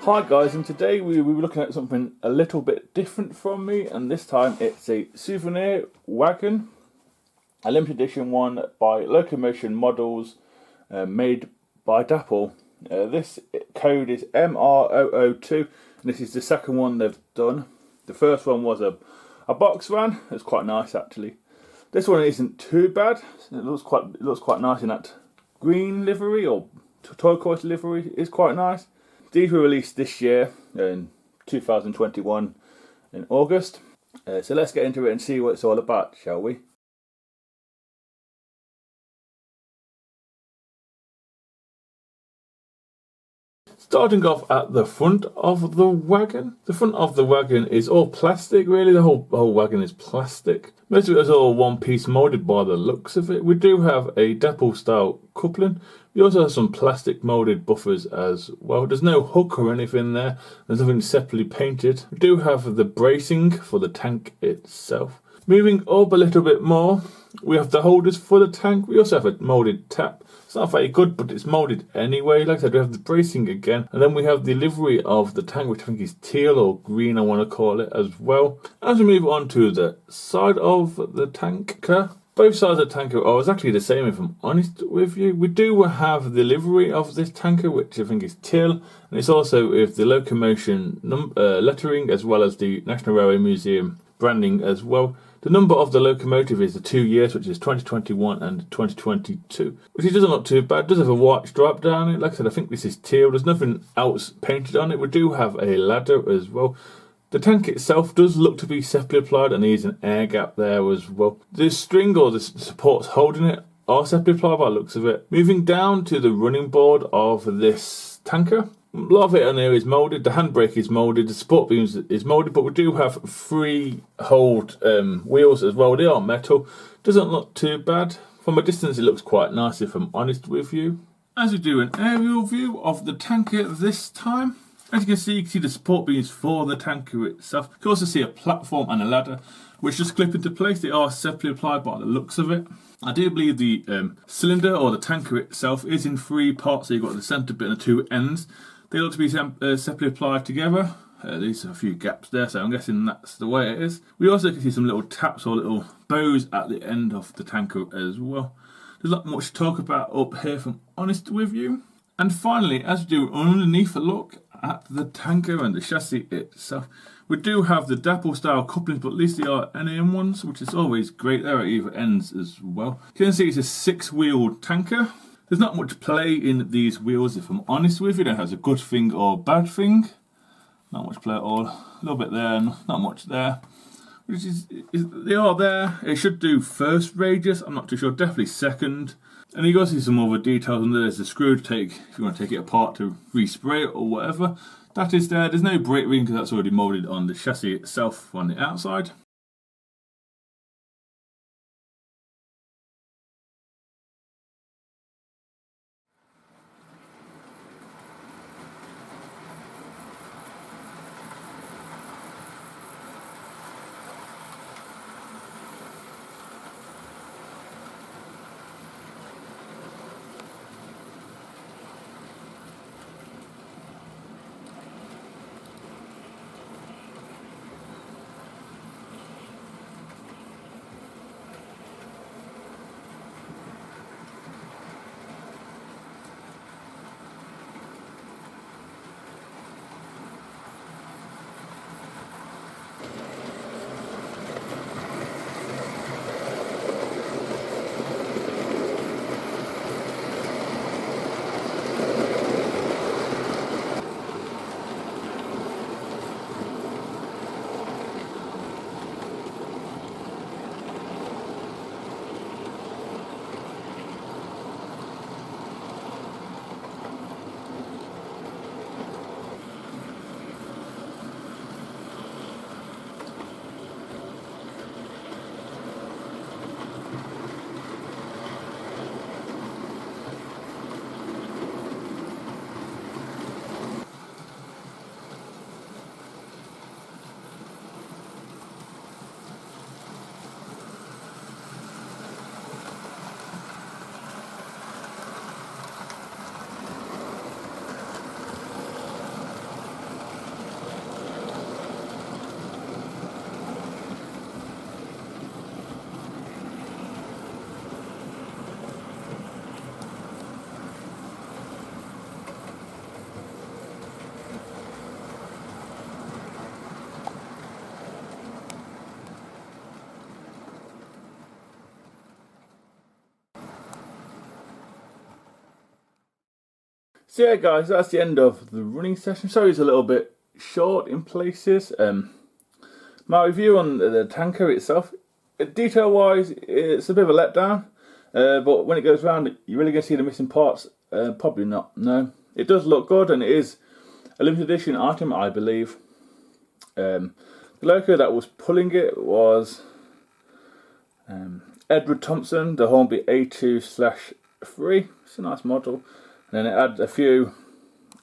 Hi guys, and today we were looking at something a little bit different from me, and this time it's a souvenir wagon, a limited edition one by Locomotion Models, made by Dapol. This code is MR002, and this is the second one they've done. The first one was a box van. It's quite nice actually. This one isn't too bad. It looks quite nice in that green livery or turquoise livery. It's quite nice. These were released this year in 2021 in August. So let's get into it and see what it's all about, shall we? Starting off at the front of the wagon. The front of the wagon is all plastic, really. The whole wagon is plastic. Most of it is all one piece moulded by the looks of it. We do have a Dapol style coupling. We also have some plastic moulded buffers as well. There's no hook or anything there. There's nothing separately painted. We do have the bracing for the tank itself. Moving up a little bit more, we have the holders for the tank. We also have a moulded tap. It's not very good, but it's moulded anyway. Like I said, we have the bracing again. And then we have the livery of the tank, which I think is teal or green, I want to call it as well. As we move on to the side of the tanker, both sides of the tanker are exactly the same, if I'm honest with you. We do have the livery of this tanker, which I think is teal. And it's also with the Locomotion lettering, as well as the National Railway Museum branding as well. The number of the locomotive is the 2 years, which is 2021 and 2022, which doesn't look too bad. It does have a white stripe down it. Like I said, I think this is teal. There's nothing else painted on it. We do have a ladder as well. The tank itself does look to be separately applied, and there's an air gap there as well. The string or the supports holding it are separately applied by the looks of it. Moving down to the running board of this tanker. A lot of it on here is moulded. The handbrake is moulded. The support beams is moulded, but we do have freehold wheels as well. They are metal. Doesn't look too bad. From a distance, it looks quite nice, if I'm honest with you. As we do an aerial view of the tanker this time, as you can see the support beams for the tanker itself. You can also see a platform and a ladder, which just clip into place. They are separately applied by the looks of it. I do believe the cylinder or the tanker itself is in three parts. So you've got the centre bit and the two ends. They look to be separately applied together. There's a few gaps there, so I'm guessing that's the way it is. We also can see some little taps or little bows at the end of the tanker as well. There's not much to talk about up here, if I'm honest with you. And finally, as we do underneath a look at the tanker and the chassis itself, we do have the Dapol style couplings, but at least they are NAM ones, which is always great. They're at either ends as well. You can see it's a 6-wheeled tanker. There's not much play in these wheels, if I'm honest with you. That has a good thing or bad thing. Not much play at all. A little bit there, not much there. Which is they are there. It should do first radius. I'm not too sure. Definitely second. And you can see some other details under. There's a screw to take if you want to take it apart to respray it or whatever. That is there. There's no brake ring because that's already moulded on the chassis itself on the outside. So yeah guys, that's the end of the running session. Sorry it's a little bit short in places. My review on the tanker itself, detail wise it's a bit of a letdown, but when it goes round you really get to see the missing parts. Probably not, no. It does look good and it is a limited edition item, I believe. The loco that was pulling it was Edward Thompson, the Hornby A2/3. It's a nice model. And then it had a few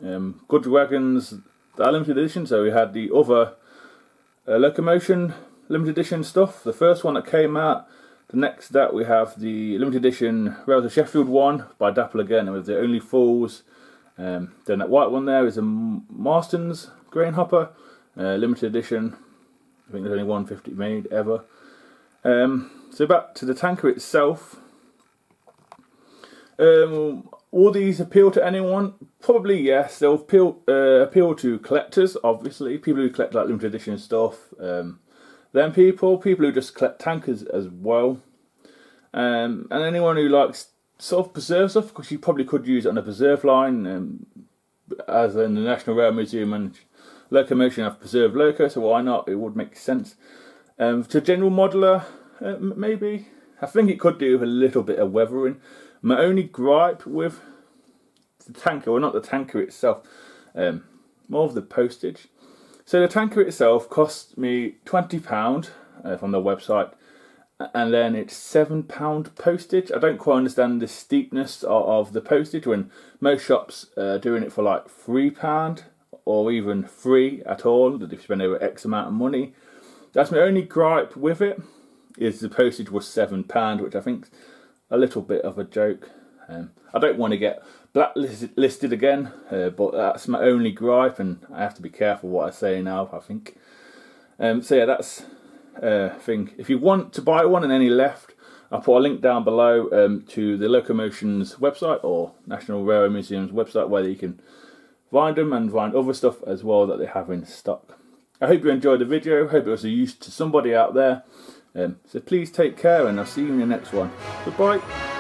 good wagons that are limited edition. So we had the other locomotion limited edition stuff, the first one that came out. The next that we have the limited edition Rails of Sheffield one by Dapol again, with the Only Fools. Then that white one there is a Marston's grain hopper, limited edition. I think there's only 150 made ever. So back to the tanker itself. Will these appeal to anyone? Probably yes. They'll appeal to collectors, obviously, people who collect like limited edition stuff. Then people who just collect tankers as well, and anyone who likes sort of preserve stuff, because you probably could use it on a preserve line, as in the National Rail Museum and Locomotion have preserved loco, so why not? It would make sense. To general modeler, maybe. I think it could do with a little bit of weathering. My only gripe with the tanker, well not the tanker itself, more of the postage. So the tanker itself cost me £20 from the website, and then it's £7 postage. I don't quite understand the steepness of the postage when most shops are doing it for like £3 or even free at all, if you spend over X amount of money. That's my only gripe with it, is the postage was £7, which I think is a little bit of a joke. I don't want to get blacklisted again, but that's my only gripe, and I have to be careful what I say now, I think. So yeah, that's thing. If you want to buy one and any left, I'll put a link down below to the Locomotion's website or National Railway Museum's website, where you can find them and find other stuff as well that they have in stock. I hope you enjoyed the video. Hope it was of use to somebody out there. So please take care, and I'll see you in the next one. Goodbye.